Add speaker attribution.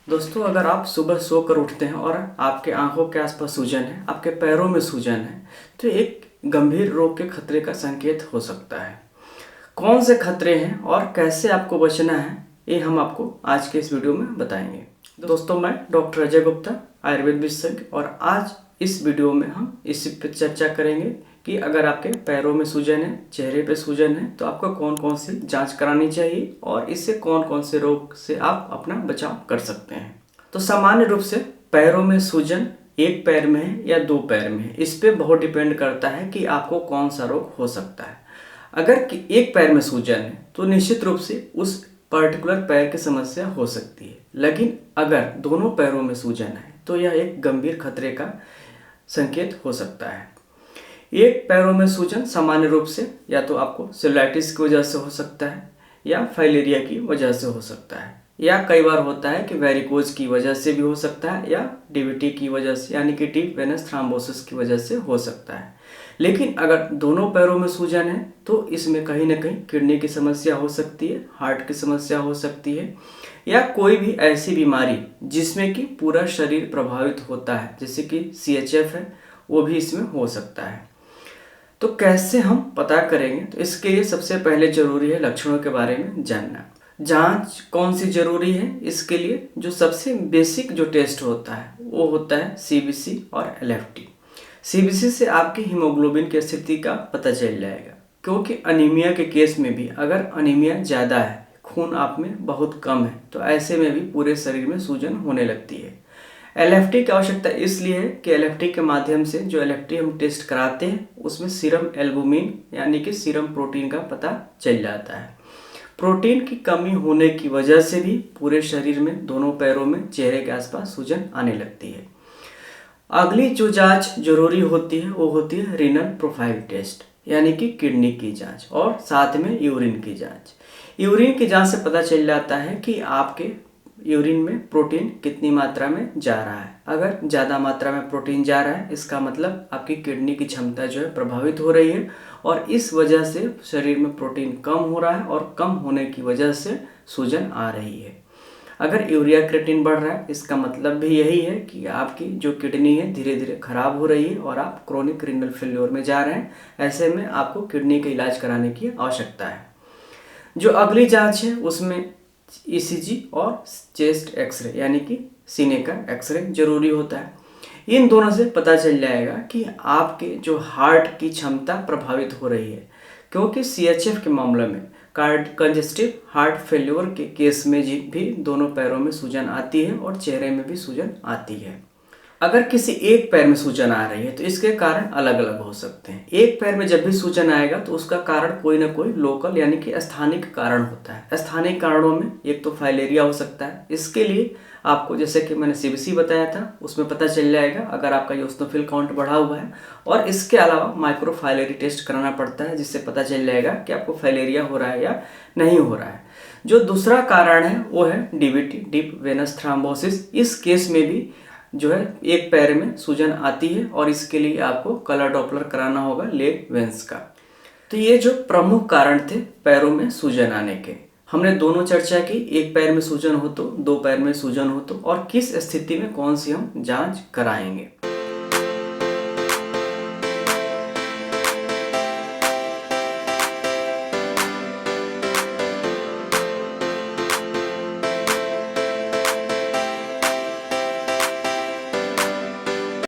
Speaker 1: दोस्तों, अगर आप सुबह सोकर उठते हैं और आपके आंखों के आसपास सूजन है, आपके पैरों में सूजन है, तो एक गंभीर रोग के खतरे का संकेत हो सकता है। कौन से खतरे हैं और कैसे आपको बचना है, ये हम आपको आज के इस वीडियो में बताएंगे। दोस्तों, मैं डॉक्टर अजय गुप्ता, आयुर्वेद विशेषज्ञ, और आज इस वीडियो में हम इस पर चर्चा करेंगे कि अगर आपके पैरों में सूजन है, चेहरे पे सूजन है, तो आपको कौन कौन सी जांच करानी चाहिए और इससे कौन कौन से रोग से आप अपना बचाव कर सकते हैं। तो सामान्य रूप से पैरों में सूजन एक पैर में है या दो पैर में है, इस पे बहुत डिपेंड करता है कि आपको कौन सा रोग हो सकता है। अगर कि एक पैर में सूजन है तो निश्चित रूप से उस पर्टिकुलर पैर की समस्या हो सकती है, लेकिन अगर दोनों पैरों में सूजन है तो यह एक गंभीर खतरे का संकेत हो सकता है। एक पैरों में सूजन सामान्य रूप से या तो आपको सेलुलाइटिस की वजह से हो सकता है या फाइलेरिया की वजह से हो सकता है, या कई बार होता है कि वेरिकोज की वजह से भी हो सकता है या डीवीटी की वजह से यानी कि डीप वेनस थ्रोम्बोसिस की वजह से हो सकता है। लेकिन अगर दोनों पैरों में सूजन है तो इसमें कहीं ना कहीं किडनी की समस्या हो सकती है, हार्ट की समस्या हो सकती है, या कोई भी ऐसी बीमारी जिसमें कि पूरा शरीर प्रभावित होता है, जैसे कि CHF है, वो भी इसमें हो सकता है। तो कैसे हम पता करेंगे? तो इसके लिए सबसे पहले जरूरी है लक्षणों के बारे में जानना। जांच कौन सी जरूरी है? इसके लिए जो सबसे बेसिक जो टेस्ट होता है वो होता है CBC और LFT। CBC से आपकी हीमोग्लोबिन की स्थिति का पता चल जाएगा, क्योंकि अनीमिया के केस में भी अगर अनीमिया ज़्यादा है, खून आप में बहुत कम है, तो ऐसे में भी पूरे शरीर में सूजन होने लगती है। LFT की आवश्यकता इसलिए है कि LFT के माध्यम से जो LFT हम टेस्ट कराते हैं उसमें सीरम एल्बुमिन यानी कि सीरम प्रोटीन का पता चल जाता है। प्रोटीन की कमी होने की वजह से भी पूरे शरीर में, दोनों पैरों में, चेहरे के आसपास सूजन आने लगती है। अगली जो जांच जरूरी होती है वो होती है रीनल प्रोफाइल टेस्ट, यानी कि किडनी की जांच, और साथ में यूरिन की जांच। यूरिन की जांच से पता चल जाता है कि आपके यूरिन में प्रोटीन कितनी मात्रा में जा रहा है। अगर ज़्यादा मात्रा में प्रोटीन जा रहा है, इसका मतलब आपकी किडनी की क्षमता जो है प्रभावित हो रही है, और इस वजह से शरीर में प्रोटीन कम हो रहा है और कम होने की वजह से सूजन आ रही है। अगर यूरिया क्रिएटिन बढ़ रहा है, इसका मतलब भी यही है कि आपकी जो किडनी है धीरे धीरे खराब हो रही है और आप क्रोनिक रीनल फेल्योर में जा रहे हैं। ऐसे में आपको किडनी का इलाज कराने की आवश्यकता है। जो अगली जांच है उसमें ECG और चेस्ट एक्सरे यानी कि सीने का एक्सरे जरूरी होता है। इन दोनों से पता चल जाएगा कि आपके जो हार्ट की क्षमता प्रभावित हो रही है, क्योंकि CHF के मामले में कंजेस्टिव हार्ट फेल्योर के केस में भी दोनों पैरों में सूजन आती है और चेहरे में भी सूजन आती है। अगर किसी एक पैर में सूजन आ रही है तो इसके कारण अलग अलग हो सकते हैं। एक पैर में जब भी सूजन आएगा तो उसका कारण कोई ना कोई लोकल यानी कि स्थानिक कारण होता है। स्थानिक कारणों में एक तो फाइलेरिया हो सकता है। इसके लिए आपको, जैसे कि मैंने CBC बताया था, उसमें पता चल जाएगा अगर आपका यूसिनोफिल काउंट बढ़ा हुआ है, और इसके अलावा माइक्रोफाइलेरी टेस्ट कराना पड़ता है, जिससे पता चल जाएगा कि आपको फाइलेरिया हो रहा है या नहीं हो रहा है। जो दूसरा कारण है वो है DVT, डीप वेनस थ्रोम्बोसिस। इस केस में भी जो है एक पैर में सूजन आती है और इसके लिए आपको कलर डॉपलर कराना होगा लेग वेंस का। तो ये जो प्रमुख कारण थे पैरों में सूजन आने के, हमने दोनों चर्चा की। एक पैर में सूजन हो तो, दो पैर में सूजन हो तो, और किस स्थिति में कौन सी हम जांच कराएंगे।